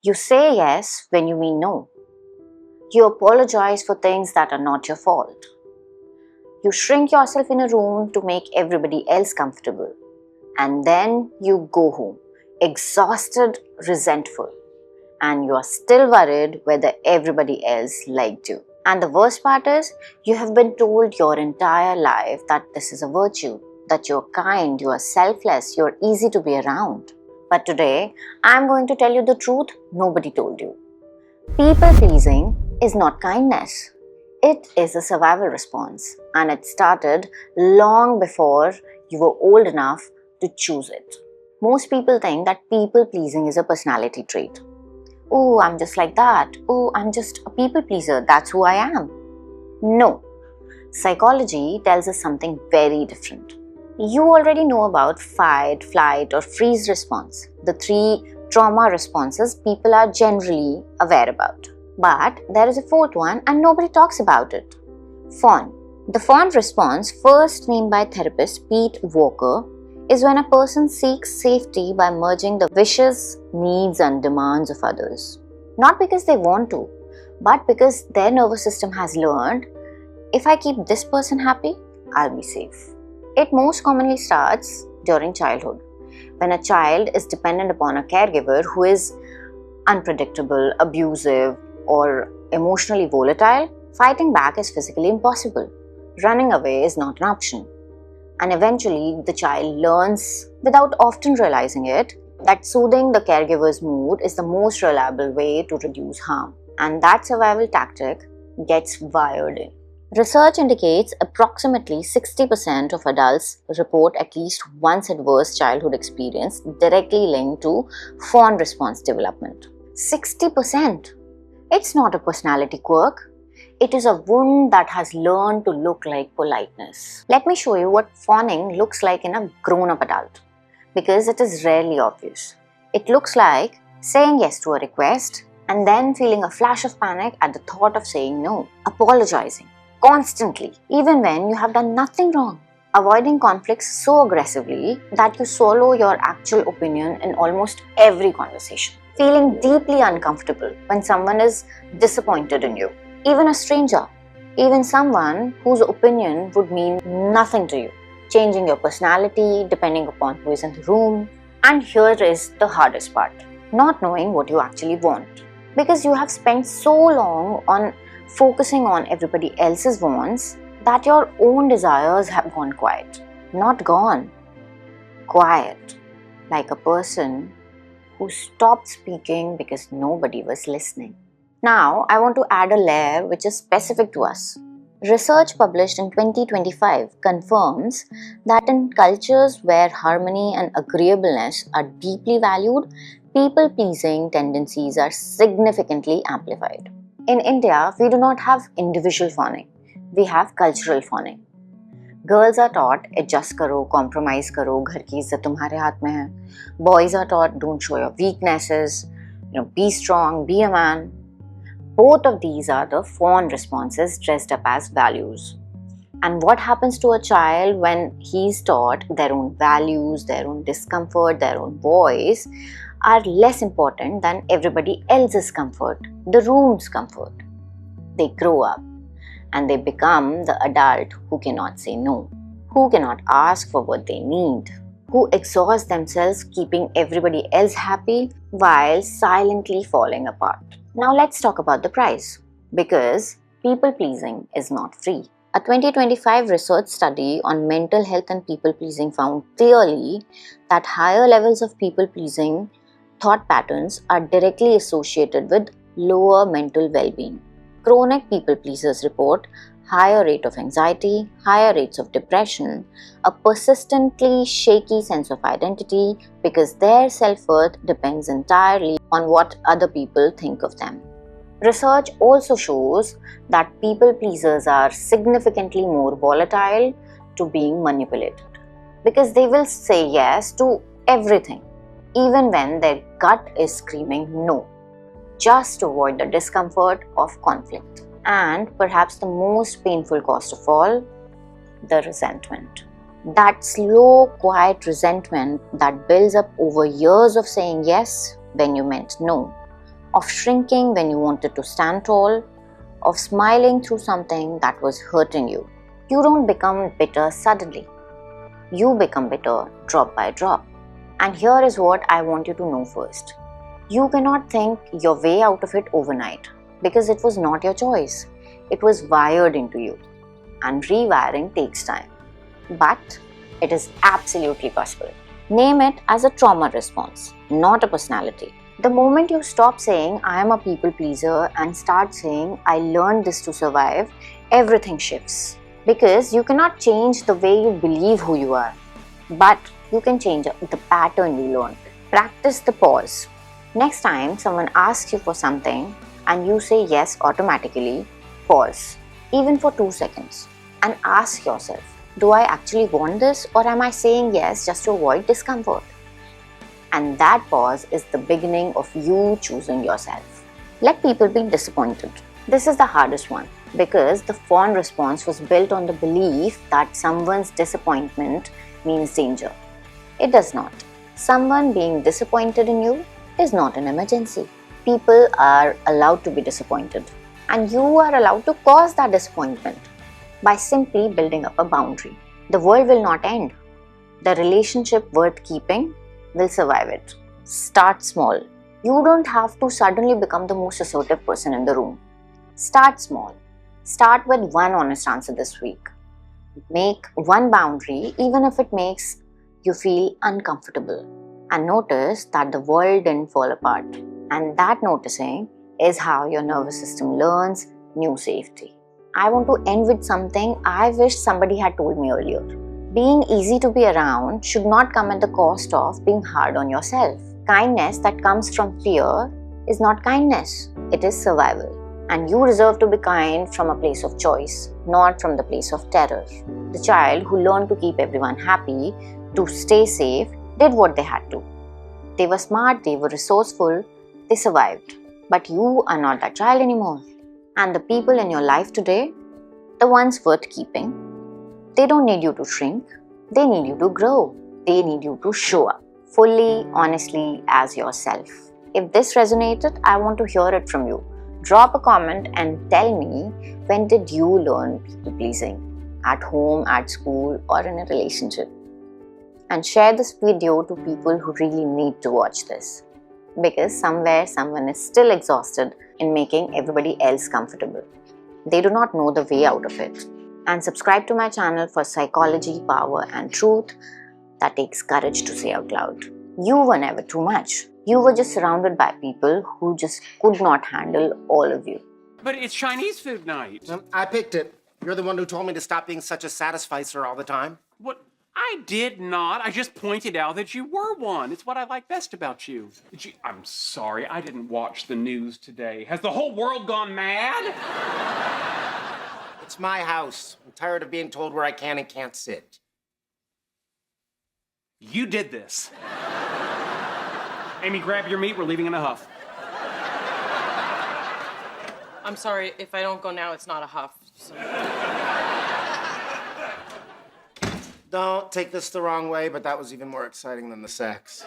You say yes when you mean no. You apologize for things that are not your fault. You shrink yourself in a room to make everybody else comfortable. And then you go home, exhausted, resentful. And you are still worried whether everybody else liked you. And the worst part is, you have been told your entire life that this is a virtue, that you're kind, you are selfless, you're easy to be around. But today, I'm going to tell you the truth nobody told you. People pleasing is not kindness. It is a survival response, and it started long before you were old enough to choose it. Most people think that people pleasing is a personality trait. Oh, I'm just like that. Oh, I'm just a people pleaser. That's who I am. No. Psychology tells us something very different. You already know about fight, flight, or freeze response, the three trauma responses people are generally aware about. But there is a fourth one and nobody talks about it. Fawn. The fawn response, first named by therapist Pete Walker, is when a person seeks safety by merging the wishes, needs and demands of others. Not because they want to, but because their nervous system has learned, if I keep this person happy, I'll be safe. It most commonly starts during childhood, when a child is dependent upon a caregiver who is unpredictable, abusive, or emotionally volatile. Fighting back is physically impossible. Running away is not an option. And eventually, the child learns, without often realizing it, that soothing the caregiver's mood is the most reliable way to reduce harm. And that survival tactic gets wired in. Research indicates approximately 60% of adults report at least once adverse childhood experience directly linked to fawn response development. 60%! It's not a personality quirk. It is a wound that has learned to look like politeness. Let me show you what fawning looks like in a grown-up adult, because it is rarely obvious. It looks like saying yes to a request and then feeling a flash of panic at the thought of saying no, apologizing constantly, even when you have done nothing wrong, avoiding conflicts so aggressively that you swallow your actual opinion in almost every conversation, feeling deeply uncomfortable when someone is disappointed in you, even a stranger, even someone whose opinion would mean nothing to you, changing your personality depending upon who is in the room. And here is the hardest part, not knowing what you actually want, because you have spent so long on focusing on everybody else's wants that your own desires have gone quiet. Not gone, quiet, like a person who stopped speaking because nobody was listening. Now, I want to add a layer which is specific to us. Research published in 2025 confirms that in cultures where harmony and agreeableness are deeply valued, people-pleasing tendencies are significantly amplified. In India, we do not have individual fawning. We have cultural fawning. Girls are taught, adjust karo, compromise karo, ghar ki izzat tumhare haath mein hai. Boys are taught, don't show your weaknesses, be strong, be a man. Both of these are the fawn responses dressed up as values. And what happens to a child when he's taught their own values, their own discomfort, their own voice are less important than everybody else's comfort, the room's comfort? They grow up and they become the adult who cannot say no, who cannot ask for what they need, who exhaust themselves keeping everybody else happy while silently falling apart. Now let's talk about the price, because people pleasing is not free. A 2025 research study on mental health and people pleasing found clearly that higher levels of people pleasing thought patterns are directly associated with lower mental well-being. Chronic people pleasers report higher rate of anxiety, higher rates of depression, a persistently shaky sense of identity because their self-worth depends entirely on what other people think of them. Research also shows that people pleasers are significantly more volatile to being manipulated, because they will say yes to everything, even when their gut is screaming no, just to avoid the discomfort of conflict. And perhaps the most painful cost of all, the resentment. That slow, quiet resentment that builds up over years of saying yes when you meant no. of shrinking when you wanted to stand tall, of smiling through something that was hurting you. You don't become bitter suddenly. You become bitter drop by drop. And here is what I want you to know first. You cannot think your way out of it overnight because it was not your choice. It was wired into you. And rewiring takes time. But it is absolutely possible. Name it as a trauma response, not a personality. The moment you stop saying, I am a people pleaser, and start saying, I learned this to survive, everything shifts. Because you cannot change the way you believe who you are, but you can change the pattern you learn. Practice the pause. Next time someone asks you for something and you say yes automatically, pause, even for 2 seconds, and ask yourself, do I actually want this, or am I saying yes just to avoid discomfort? And that pause is the beginning of you choosing yourself. Let people be disappointed. This is the hardest one because the fawn response was built on the belief that someone's disappointment means danger. It does not. Someone being disappointed in you is not an emergency. People are allowed to be disappointed, and you are allowed to cause that disappointment by simply building up a boundary. The world will not end. The relationship worth keeping will survive it. Start small. You don't have to suddenly become the most assertive person in the room. Start small. Start with one honest answer this week. Make one boundary even if it makes you feel uncomfortable. And notice that the world didn't fall apart. And that noticing is how your nervous system learns new safety. I want to end with something I wish somebody had told me earlier. Being easy to be around should not come at the cost of being hard on yourself. Kindness that comes from fear is not kindness, it is survival. And you deserve to be kind from a place of choice, not from the place of terror. The child who learned to keep everyone happy, to stay safe, did what they had to. They were smart, they were resourceful, they survived. But you are not that child anymore. And the people in your life today, the ones worth keeping, they don't need you to shrink, they need you to grow. They need you to show up fully, honestly, as yourself. If this resonated, I want to hear it from you. Drop a comment and tell me, when did you learn people pleasing? At home, at school, or in a relationship? And share this video to people who really need to watch this. Because somewhere someone is still exhausted in making everybody else comfortable. They do not know the way out of it. And subscribe to my channel for psychology, power, and truth that takes courage to say out loud. You were never too much. You were just surrounded by people who just could not handle all of you. But it's Chinese food night. I picked it. You're the one who told me to stop being such a satisficer all the time. What? I did not. I just pointed out that you were one. It's what I like best about you. I'm sorry, I didn't watch the news today. Has the whole world gone mad? It's my house. I'm tired of being told where I can and can't sit. You did this. Amy, grab your meat. We're leaving in a huff. I'm sorry, if I don't go now, it's not a huff. So. Don't take this the wrong way, but that was even more exciting than the sex.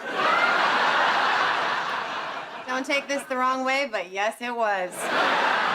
Don't take this the wrong way, but yes, it was.